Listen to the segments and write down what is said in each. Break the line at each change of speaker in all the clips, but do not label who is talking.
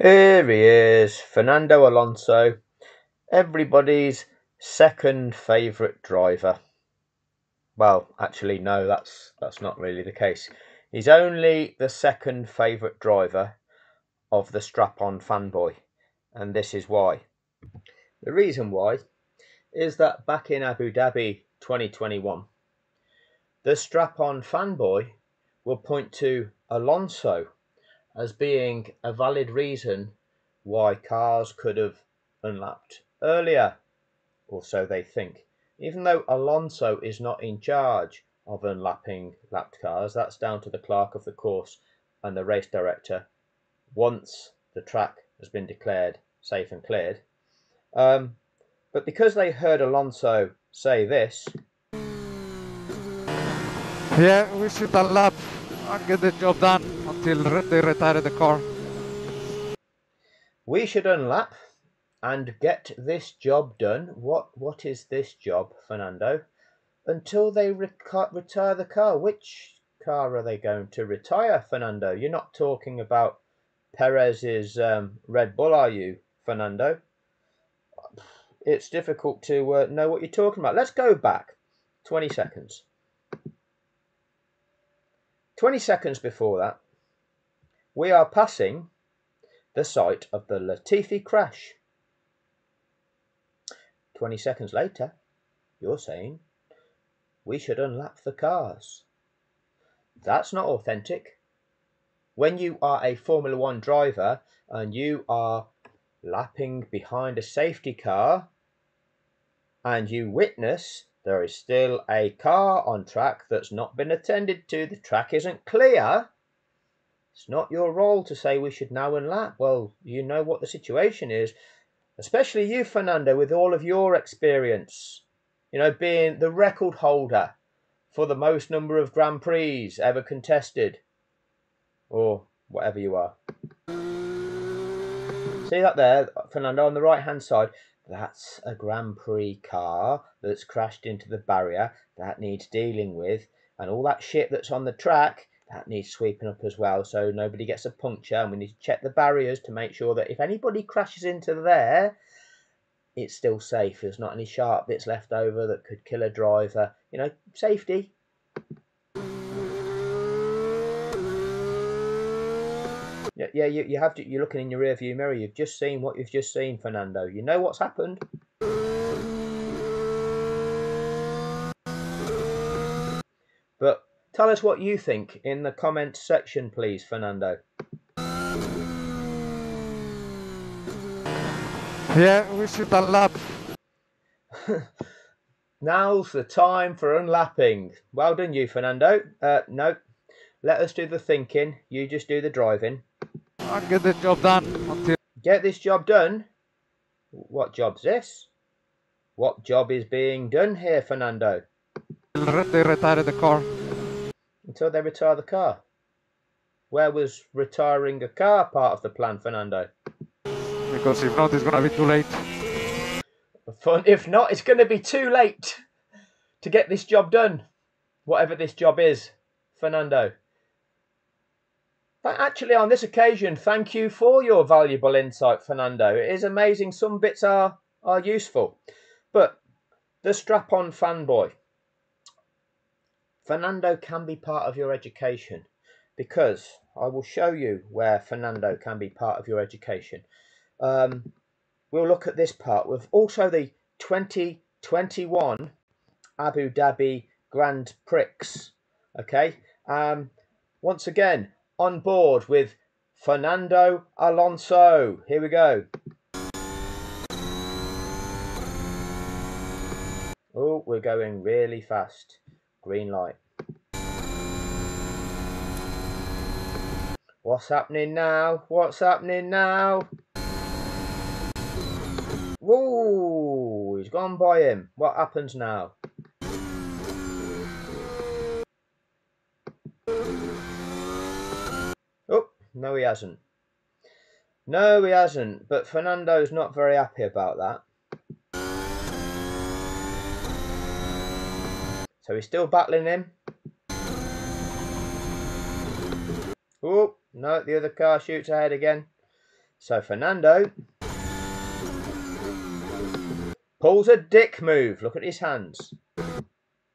Here he is, Fernando Alonso, everybody's second favourite driver. Well, actually, no, that's not really the case. He's only the second favourite driver of the strap-on fanboy, and this is why. The reason why is that back in Abu Dhabi 2021, the strap-on fanboy will point to Alonso as being a valid reason why cars could have unlapped earlier, or so they think. Even though Alonso is not in charge of unlapping lapped cars, that's down to the clerk of the course and the race director once the track has been declared safe and cleared. But because they heard Alonso say this,
yeah, we should unlap and get the job done until they retire the car.
We should unlap and get this job done. What is this job, Fernando? Until they retire the car. Which car are they going to retire, Fernando? You're not talking about Perez's Red Bull, are you, Fernando? It's difficult to know what you're talking about. Let's go back 20 seconds. 20 seconds before that, we are passing the site of the Latifi crash. 20 seconds later, you're saying we should unlap the cars. That's not authentic. When you are a Formula One driver and you are lapping behind a safety car and you witness there is still a car on track that's not been attended to, the track isn't clear, it's not your role to say we should now unlap. Well, you know what the situation is, especially you, Fernando, with all of your experience, being the record holder for the most number of Grand Prix ever contested, or whatever you are. See that there, Fernando, on the right hand side? That's a Grand Prix car that's crashed into the barrier. That needs dealing with, and all that shit that's on the track, that needs sweeping up as well, so nobody gets a puncture. And we need to check the barriers to make sure that if anybody crashes into there, it's still safe. There's not any sharp bits left over that could kill a driver. Safety. Yeah, you have to. You're looking in your rearview mirror. You've just seen what you've just seen, Fernando. You know what's happened. But tell us what you think in the comments section, please, Fernando.
Yeah, we should unlap.
Now's the time for unlapping. Well done, you, Fernando. No, let us do the thinking. You just do the driving.
And get the job done until...
Get this job done? What job's this? What job is being done here, Fernando?
They retire the car.
Until they retire the car. Where was retiring a car part of the plan, Fernando?
Because if not, it's going to be too late.
If not, it's going to be too late to get this job done. Whatever this job is, Fernando. But actually, on this occasion, thank you for your valuable insight, Fernando. It is amazing. Some bits are useful. But the strap-on fanboy. Fernando can be part of your education, because I will show you where Fernando can be part of your education. We'll look at this part with also the 2021 Abu Dhabi Grand Prix. Okay. Once again, on board with Fernando Alonso. Here we go. Oh, we're going really fast. Green light. What's happening now? What's happening now? Whoa, he's gone by him. What happens now? Oh, no he hasn't. No he hasn't, but Fernando's not very happy about that. So he's still battling him. Oh, no, the other car shoots ahead again. So Fernando pulls a dick move. Look at his hands.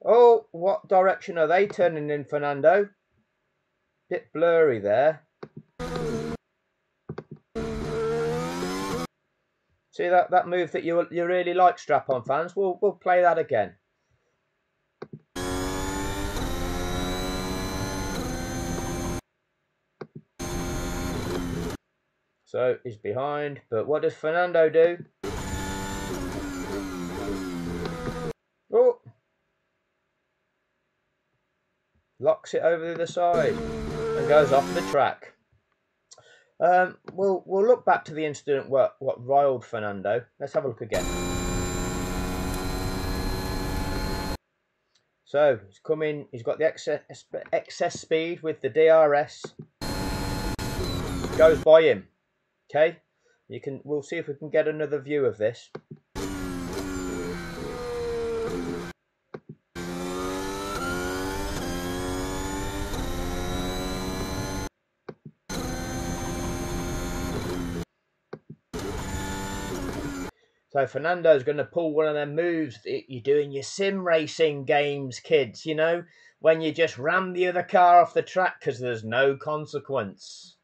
Oh, what direction are they turning in, Fernando? Bit blurry there. See that move that you really like, strap-on fans? We'll play that again. So he's behind, but what does Fernando do? Oh, locks it over the other side and goes off the track. We'll look back to the incident what riled Fernando. Let's have a look again. So he's coming. He's got the excess speed with the DRS. Goes by him. Okay, we'll see if we can get another view of this. So Fernando's going to pull one of them moves that you do in your sim racing games, kids. You know, when you just ram the other car off the track because there's no consequence.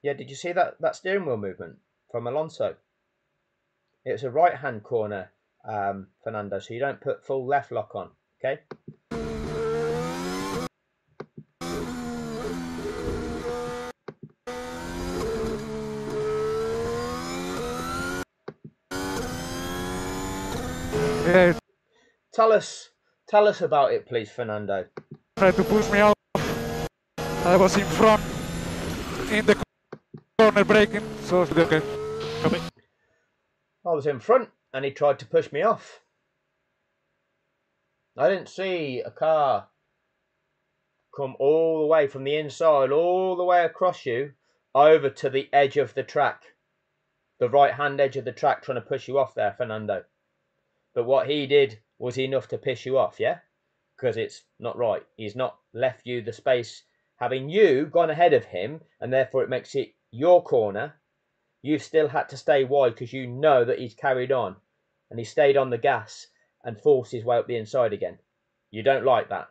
Yeah, did you see that steering wheel movement from Alonso? It was a right-hand corner, Fernando, so you don't put full left lock on, okay?
Yeah,
Tell us about it, please, Fernando.
tried to push me off. I was in front in the corner braking, so okay. Copy.
I was in front and he tried to push me off. I didn't see a car come all the way from the inside, all the way across you, over to the edge of the track. The right-hand edge of the track, trying to push you off there, Fernando. But what he did was enough to piss you off, yeah? Because it's not right. He's not left you the space, having you gone ahead of him, and therefore it makes it your corner. You've still had to stay wide because you know that he's carried on, and he stayed on the gas and forced his way up the inside again. You don't like that.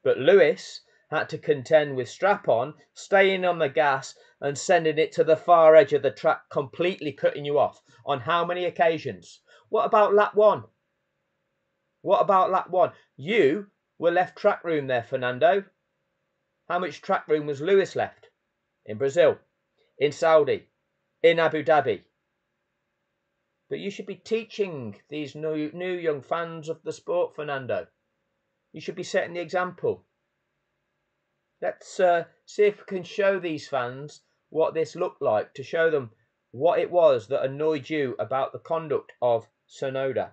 But Lewis had to contend with strap-on, staying on the gas and sending it to the far edge of the track, completely cutting you off. On how many occasions? What about lap one? What about lap one? You were left track room there, Fernando. How much track room was Lewis left? In Brazil, in Saudi, in Abu Dhabi. But you should be teaching these new young fans of the sport, Fernando. You should be setting the example. Let's see if we can show these fans what this looked like, to show them what it was that annoyed you about the conduct of Tsunoda.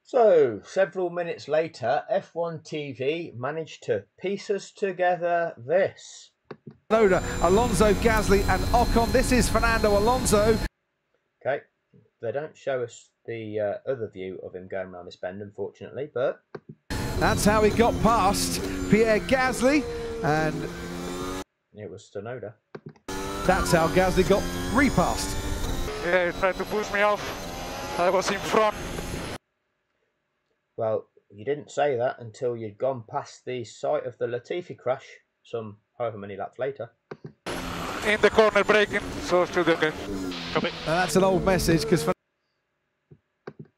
So, several minutes later, F1 TV managed to piece us together this.
Alonso, Gasly and Ocon. This is Fernando Alonso.
Okay, they don't show us the other view of him going around this bend, unfortunately, but
that's how he got past Pierre Gasly, and
it was Tsunoda.
That's how Gasly got repassed. Yeah, he tried to push me off. I was in front.
Well, you didn't say that until you'd gone past the site of the Latifi crash, some however many laps later.
In the corner braking, so still okay. Copy. That's an old message, because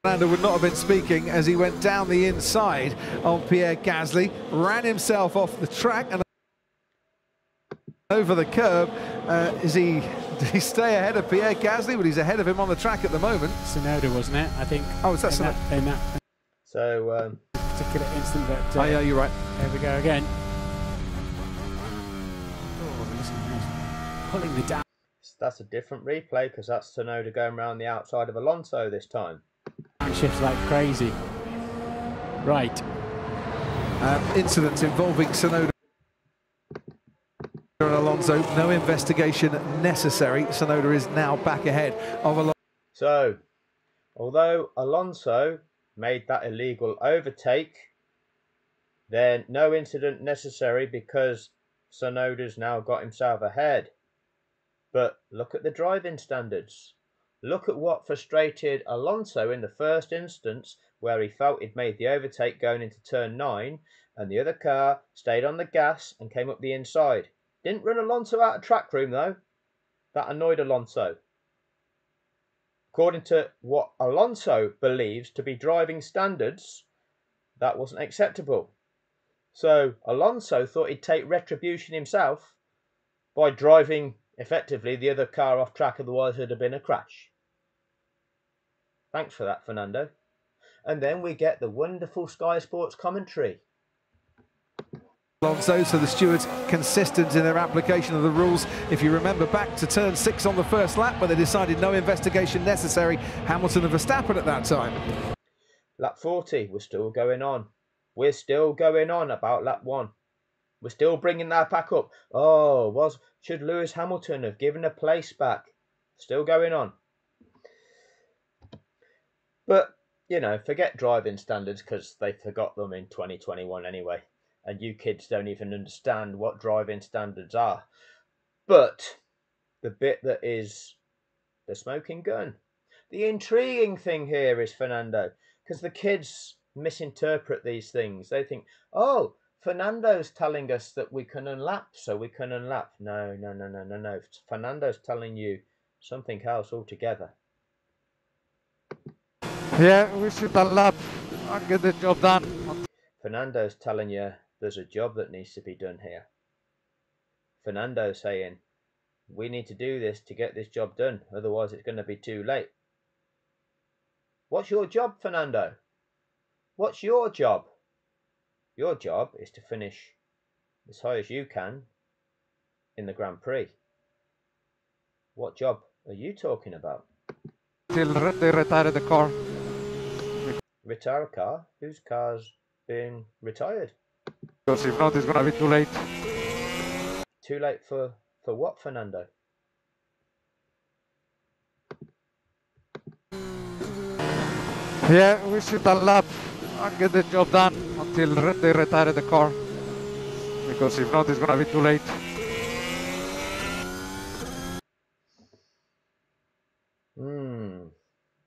Fernando would not have been speaking as he went down the inside on Pierre Gasly, ran himself off the track and over the curb. Did he stay ahead of Pierre Gasly? But he's ahead of him on the track at the moment.
Tsunoda, wasn't it? I think.
Oh, is that
Tsunoda? In that
So,
particular instant that...
oh, yeah, you're right.
There we go again. Oh, listen, he's pulling the down.
That's a different replay, because that's Tsunoda going around the outside of Alonso this time.
Shifts like crazy. Right.
Incidents involving Tsunoda and Alonso. No investigation necessary. Tsunoda is now back ahead of Alonso.
So, although Alonso made that illegal overtake, then no incident necessary, because Tsunoda's now got himself ahead. But look at the driving standards. Look at what frustrated Alonso in the first instance, where he felt he'd made the overtake going into turn 9, and the other car stayed on the gas and came up the inside. Didn't run Alonso out of track room though. That annoyed Alonso. According to what Alonso believes to be driving standards, that wasn't acceptable. So Alonso thought he'd take retribution himself by driving effectively the other car off track, otherwise there'd have been a crash. Thanks for that, Fernando. And then we get the wonderful Sky Sports commentary.
Alonso, so the stewards consistent in their application of the rules. If you remember back to turn 6 on the first lap, where they decided no investigation necessary, Hamilton and Verstappen at that time.
Lap 40, we're still going on. We're still going on about lap 1. We're still bringing that back up. Oh, should Lewis Hamilton have given a place back? Still going on. But, you know, forget driving standards because they forgot them in 2021 anyway. And you kids don't even understand what driving standards are. But the bit that is the smoking gun. The intriguing thing here is, Fernando, because the kids misinterpret these things. They think, oh, Fernando's telling us that we can unlap, so we can unlap. No. Fernando's telling you something else altogether.
Yeah, we should unlap and get the job done.
Fernando's telling you there's a job that needs to be done here. Fernando's saying, we need to do this to get this job done, otherwise it's going to be too late. What's your job, Fernando? What's your job? Your job is to finish as high as you can in the Grand Prix. What job are you talking about?
Till they retire the car.
Retire a car? Whose car's being retired?
Because if not, it's going to be too late.
Too late for what, Fernando?
Yeah, we should unlap and get the job done until they retire the car. Because if not, it's going to be too late.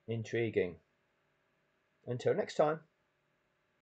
Intriguing. Until next time.